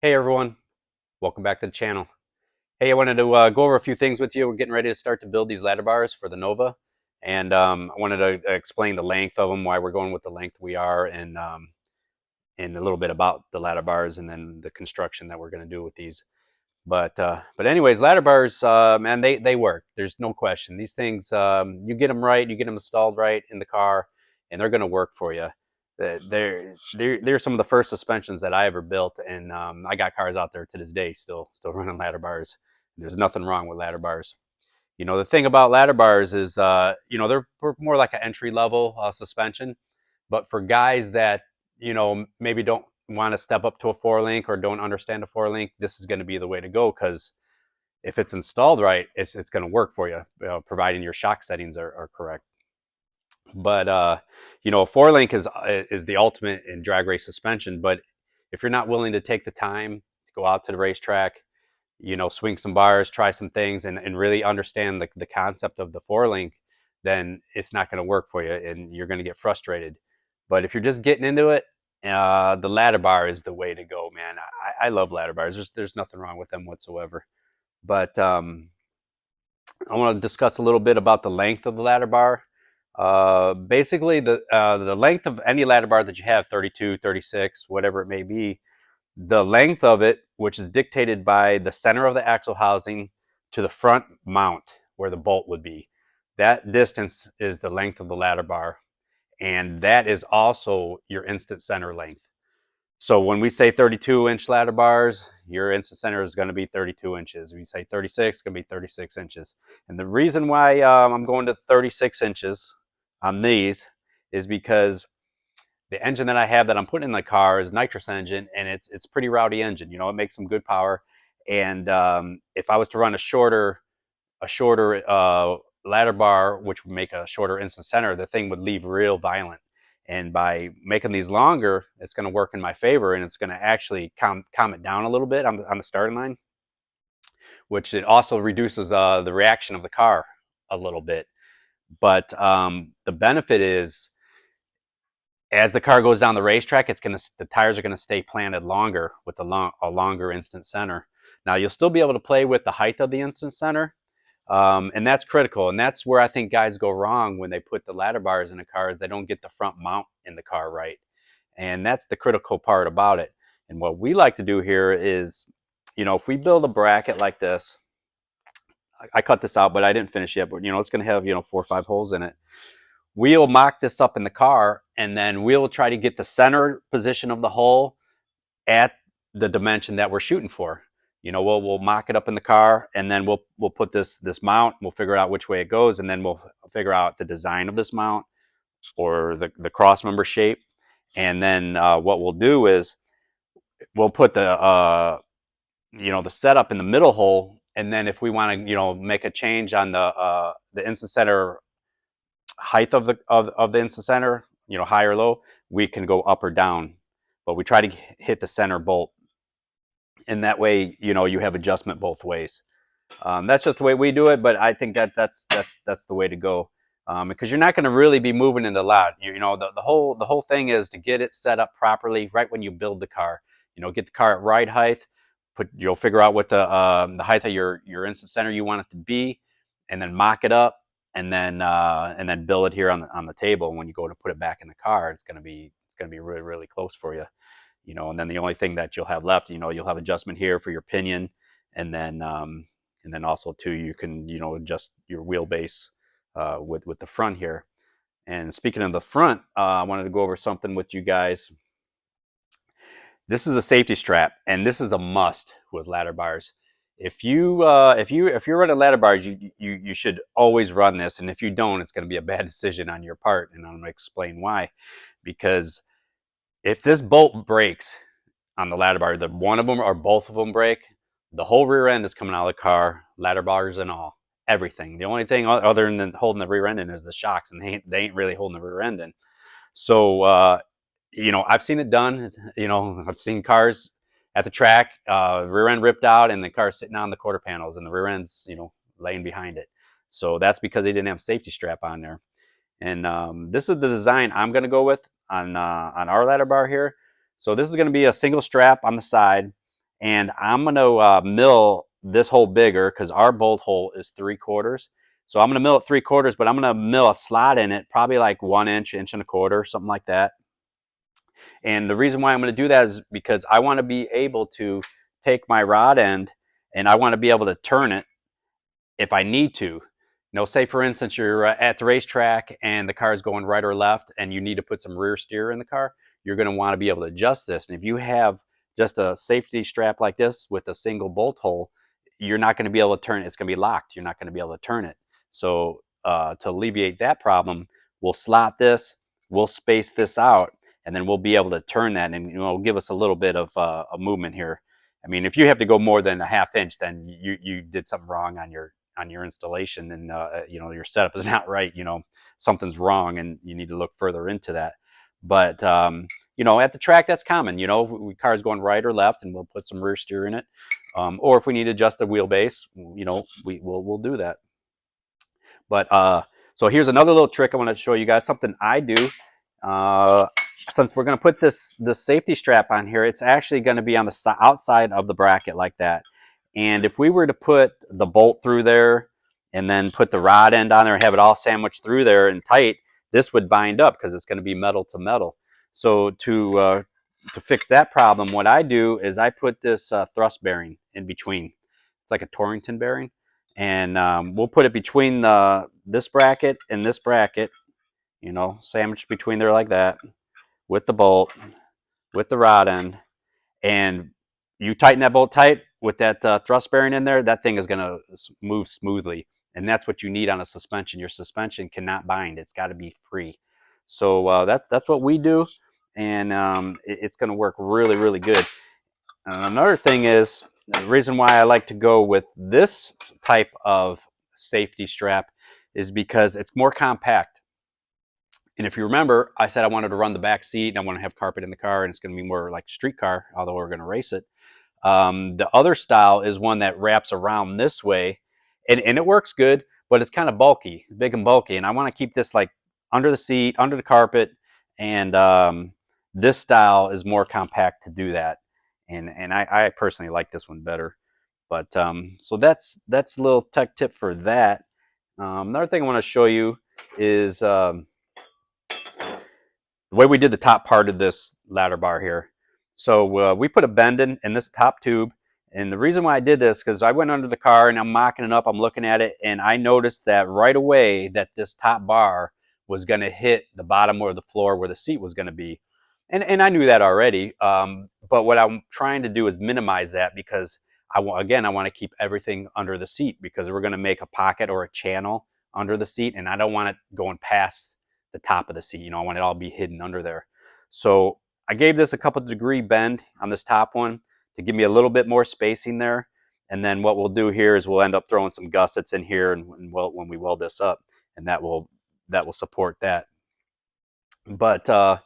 Hey everyone, welcome back to the channel. Hey, I wanted to go over a few things with you. We're getting ready to start to build these ladder bars for the Nova, and I wanted to explain the length of them, why we're going with the length we are, and a little bit about the ladder bars, and then the construction that we're going to do with these. But anyways, ladder bars, man, they work. There's no question. These things, you get them right, you get them installed right in the car, and they're going to work for you. They're some of the first suspensions that I ever built, and I got cars out there to this day still running ladder bars. There's nothing wrong with ladder bars. The thing about ladder bars is, they're more like an entry level suspension, but for guys that maybe don't want to step up to a four link or don't understand a four link, this is going to be the way to go, because if it's installed right, it's going to work for you, providing your shock settings are correct. But a four link is the ultimate in drag race suspension. But if you're not willing to take the time to go out to the racetrack, swing some bars, try some things, and really understand the concept of the four link, then it's not going to work for you, and you're going to get frustrated. But if you're just getting into it, the ladder bar is the way to go, man. I love ladder bars. There's nothing wrong with them whatsoever. But I want to discuss a little bit about the length of the ladder bar. Basically, the length of any ladder bar that you have, 32, 36, whatever it may be, the length of it, which is dictated by the center of the axle housing to the front mount where the bolt would be. That distance is the length of the ladder bar, and that is also your instant center length. So when we say 32-inch ladder bars, your instant center is going to be 32 inches. When you say 36, it's going to be 36 inches. And the reason why I'm going to 36 inches on these is because the engine that I have that I'm putting in the car is nitrous engine, and it's pretty rowdy engine. It makes some good power. And if I was to run a shorter ladder bar, which would make a shorter instant center, the thing would leave real violent. And by making these longer, it's going to work in my favor, and it's going to actually calm it down a little bit on the starting line, which it also reduces the reaction of the car a little bit. But the benefit is, as the car goes down the racetrack, the tires are going to stay planted longer with a longer instant center. Now, you'll still be able to play with the height of the instant center, and that's critical. And that's where I think guys go wrong when they put the ladder bars in the cars. They don't get the front mount in the car right. And that's the critical part about it. And what we like to do here is, if we build a bracket like this, I cut this out, but I didn't finish yet, but it's going to have, 4 or 5 holes in it. We'll mock this up in the car, and then we'll try to get the center position of the hole at the dimension that we're shooting for. We'll mock it up in the car, and then we'll put this mount. We'll figure out which way it goes, and then we'll figure out the design of this mount or the cross member shape. And then what we'll do is we'll put the setup in the middle hole, and then if we want to make a change on the instant center height of the instant center, high or low, we can go up or down. But we try to hit the center bolt, and that way you have adjustment both ways. That's just the way we do it, but I think that's the way to go, because you're not going to really be moving in the lot. The whole thing is to get it set up properly right when you build the car. Get the car at ride height. You'll figure out what the height of your instant center you want it to be, and then mock it up, and then build it here on the table. When you go to put it back in the car, it's going to be really, really close for you. And then the only thing that you'll have left, you'll have adjustment here for your pinion, and then also too, you can adjust your wheelbase with the front here. And speaking of the front, I wanted to go over something with you guys. This is a safety strap, and this is a must with ladder bars. If you're running ladder bars, you should always run this, and if you don't, it's going to be a bad decision on your part, and I'm going to explain why. Because if this bolt breaks on the ladder bar, one of them or both of them break, the whole rear end is coming out of the car, ladder bars and all, everything. The only thing other than holding the rear end in is the shocks, and they ain't really holding the rear end in. So I've seen it done. I've seen cars at the track, rear end ripped out, and the car sitting on the quarter panels, and the rear end's laying behind it. So that's because they didn't have a safety strap on there. And this is the design I'm going to go with on our ladder bar here. So this is going to be a single strap on the side, and I'm going to mill this hole bigger because our bolt hole is 3/4. So I'm going to mill it 3/4, but I'm going to mill a slot in it, probably like 1 inch, 1.25 inches, something like that. And the reason why I'm going to do that is because I want to be able to take my rod end and I want to be able to turn it if I need to. You know, say for instance, you're at the racetrack and the car is going right or left and you need to put some rear steer in the car, you're going to want to be able to adjust this. And if you have just a safety strap like this with a single bolt hole, you're not going to be able to turn it. It's going to be locked. You're not going to be able to turn it. So to alleviate that problem, we'll slot this, we'll space this out, and then we'll be able to turn that, and it'll give us a little bit of a movement here. I mean, if you have to go more than a 1/2 inch, then you did something wrong on your installation, and you know, your setup is not right. You know, something's wrong, and you need to look further into that. But you know, at the track, that's common. You know, cars going right or left, and we'll put some rear steer in it. Or if we need to adjust the wheelbase, you know, we'll do that. But so here's another little trick I want to show you guys. Something I do. Since we're going to put this safety strap on here, it's actually going to be on the outside of the bracket like that. And if we were to put the bolt through there and then put the rod end on there and have it all sandwiched through there and tight, this would bind up because it's going to be metal to metal. So to fix that problem, what I do is I put this thrust bearing in between. It's like a Torrington bearing. And we'll put it between this bracket and this bracket, you know, sandwiched between there like that, with the bolt, with the rod end, and you tighten that bolt tight with that thrust bearing in there, that thing is going to move smoothly. And that's what you need on a suspension. Your suspension cannot bind. It's got to be free. So that's what we do, and it's going to work really, really good. Another thing is, the reason why I like to go with this type of safety strap is because it's more compact. And if you remember, I said I wanted to run the back seat and I want to have carpet in the car, and it's going to be more like a street car, although we're going to race it. The other style is one that wraps around this way, and it works good, but it's kind of bulky, big and bulky. And I want to keep this like under the seat, under the carpet, and this style is more compact to do that. And I personally like this one better. But so that's a little tech tip for that. Another thing I want to show you is the way we did the top part of this ladder bar here. So we put a bend in this top tube. And the reason why I did this, because I went under the car and I'm mocking it up, I'm looking at it, and I noticed that right away that this top bar was going to hit the bottom of the floor where the seat was going to be. And I knew that already. But what I'm trying to do is minimize that, because I want to keep everything under the seat, because we're going to make a pocket or a channel under the seat, and I don't want it going past the top of the seat. You know, I want it all be hidden under there. So I gave this a couple degree bend on this top one to give me a little bit more spacing there. And then what we'll do here is we'll end up throwing some gussets in here, and when we weld this up, and that will support that. But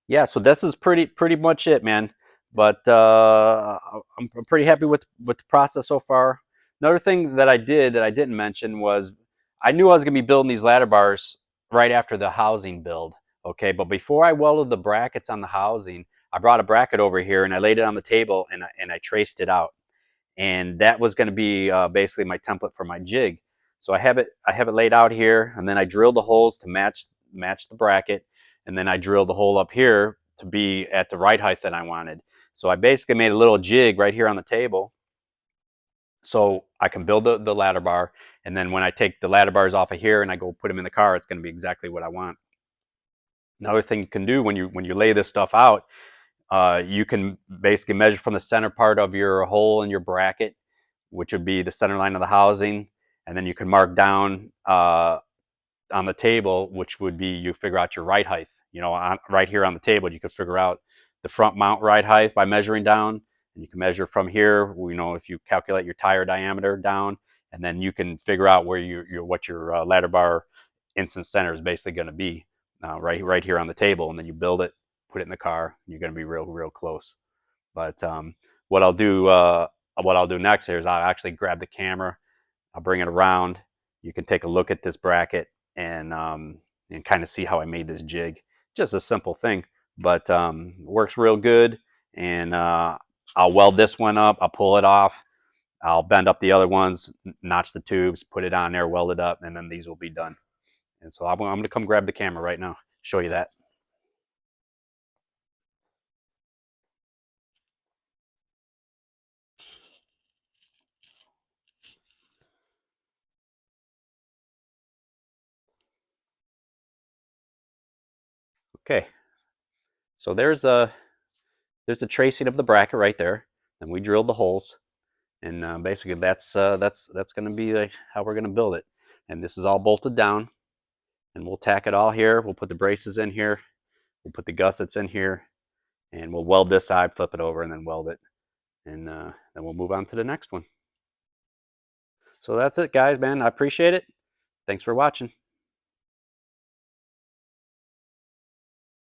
yeah, so this is pretty much it, man. But I'm pretty happy with the process so far. Another thing that I did that I didn't mention was I knew I was going to be building these ladder bars right after the housing build. Okay, but before I welded the brackets on the housing, I brought a bracket over here and I laid it on the table, and I traced it out. And that was going to be basically my template for my jig. So I have it laid out here, and then I drilled the holes to match the bracket, and then I drilled the hole up here to be at the right height that I wanted. So I basically made a little jig right here on the table, so I can build the ladder bar, and then when I take the ladder bars off of here and I go put them in the car, it's going to be exactly what I want. Another thing you can do when you lay this stuff out, you can basically measure from the center part of your hole in your bracket, which would be the center line of the housing, and then you can mark down on the table, which would be, you figure out your right height. You know, right here on the table, you could figure out the front mount right height by measuring down, and you can measure from here. You know, if you calculate your tire diameter down, and then you can figure out where what your ladder bar instant center is basically going to be right here on the table, and then you build it, put it in the car, and you're going to be real close. But what I'll do next here is I'll actually grab the camera, I'll bring it around. You can take a look at this bracket and kind of see how I made this jig. Just a simple thing, but works real good. And I'll weld this one up, I'll pull it off, I'll bend up the other ones, notch the tubes, put it on there, weld it up, and then these will be done. And so I'm going to come grab the camera right now, show you that. Okay, so there's a tracing of the bracket right there, and we drilled the holes, and basically that's going to be how we're going to build it. And this is all bolted down, and we'll tack it all here. We'll put the braces in here, we'll put the gussets in here, and we'll weld this side, flip it over, and then weld it, and then we'll move on to the next one. So that's it, guys, man. I appreciate it. Thanks for watching.